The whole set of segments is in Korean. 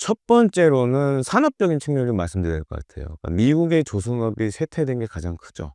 첫 번째로는 산업적인 측면을 좀 말씀드려야 될 것 같아요. 그러니까 미국의 조선업이 쇠퇴된 게 가장 크죠.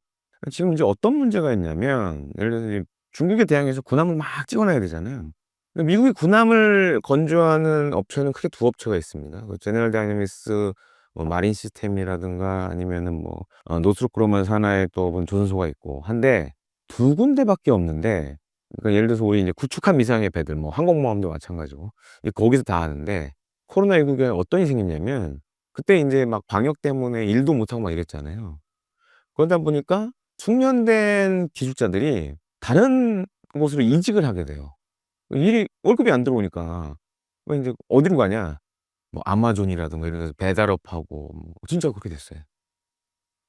지금 이제 어떤 문제가 있냐면 예를 들어서 이제 중국에 대항해서 군함을 막 찍어 놔야 되잖아요. 근데 미국이 군함을 건조하는 업체는 크게 두 업체가 있습니다. 그 제너럴 다이내믹스 뭐 마린 시스템이라든가 아니면은 뭐 노스롭 그루먼 산하에 또 조선소가 있고 한데 두 군데밖에 없는데, 그러니까 예를 들어서 우리 이제 구축함 이상의 배들 뭐 항공모함도 마찬가지고 거기서 다 하는데, 코로나19가 어떤 일이 생겼냐면 그때 인제 막 방역 때문에 일도 못 하고 막 이랬잖아요. 그러다 보니까 숙련된 기술자들이 다른 곳으로 이직을 하게 돼요. 일이 월급이 안 들어오니까. 그 인제 어디로 가냐? 뭐 아마존이라든가 이런 데서 배달업하고 뭐 진짜 그렇게 됐어요.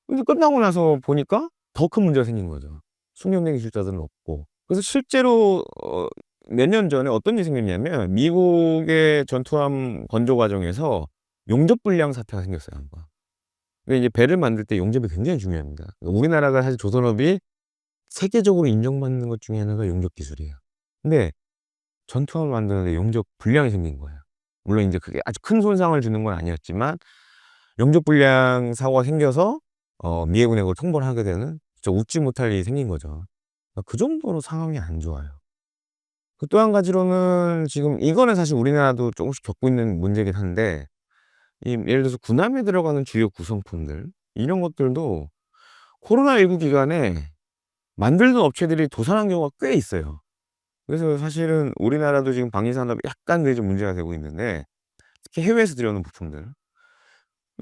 근데 끝나고 나서 보니까 더 큰 문제가 생긴 거죠. 숙련된 기술자들은 없고. 그래서 실제로 몇 년 전에 어떤 일이 생겼냐면 미국의 전투함 건조 과정에서 용접 불량 사태가 생겼어요, 한 번. 근데 이제 배를 만들 때 용접이 굉장히 중요합니다. 우리나라가 사실 조선업이 세계적으로 인정받는 것 중에 하나가 용접 기술이에요. 근데 전투함을 만드는데 용접 불량이 생긴 거예요. 물론 인제 그게 아주 큰 손상을 주는 건 아니었지만 용접 불량 사고가 생겨서 미 해군에 그걸 통보를 하게 되는 진짜 웃지 못할 일이 생긴 거죠. 그 정도로 상황이 안 좋아요. 그 또 한 가지로는 지금 이거는 사실 우리나라도 조금씩 겪고 있는 문제긴 한데, 이 예를 들어서 군함에 들어가는 주요 구성품들 이런 것들도 코로나19 기간에 만들던 업체들이 도산한 경우가 꽤 있어요. 그래서 사실은 우리나라도 지금 방위 산업이 약간 그게 좀 문제가 되고 있는데, 특히 해외에서 들여오는 부품들.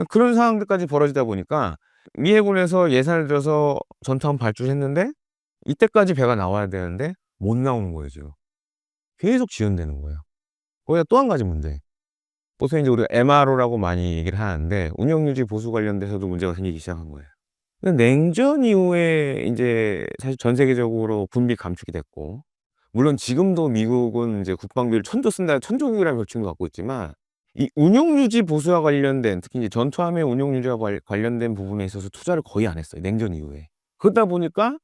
그런 상황들까지 벌어지다 보니까 미 해군에서 예산을 들여서 전투함 발주를 했는데 이때까지 배가 나와야 되는데 못 나오는 거예요, 지금. 계속 지연되는 거예요. 거기다 또 한 가지 문제. 보통 이제 우리가 MRO라고 많이 얘기를 하는데 운영 유지 보수 관련돼서도 문제가 생기기 시작한 거예요. 냉전 이후에 인제 사실 전 세계적으로 군비 감축이 됐고, 물론 지금도 미국은 이제 국방비를 천조 쓴다, 천조국이라는 별칭도 갖고 있지만 이 운용 유지 보수와 관련된, 특히 이제 전투함의 운용 유지와 관련된 부분에 있어서 투자를 거의 안 했어요, 냉전 이후에. 그러다 보니까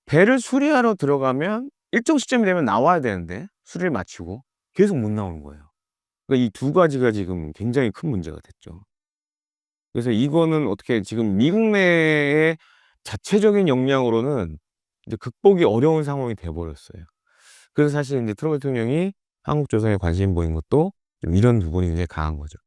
배를 수리하러 들어가면 일정 시점이 되면 나와야 되는데 수리를 마치고 계속 못 나오는 거예요. 그러니까 이 두 가지가 지금 굉장히 큰 문제가 됐죠. 그래서 이거는 어떻게 지금 미국 내의 자체적인 역량으로는 이제 극복이 어려운 상황이 돼 버렸어요. 그래서 사실 인제 트럼프 대통령이 한국 조선에 관심 보인 것도 좀 이런 부분이 굉장히 강한 거죠.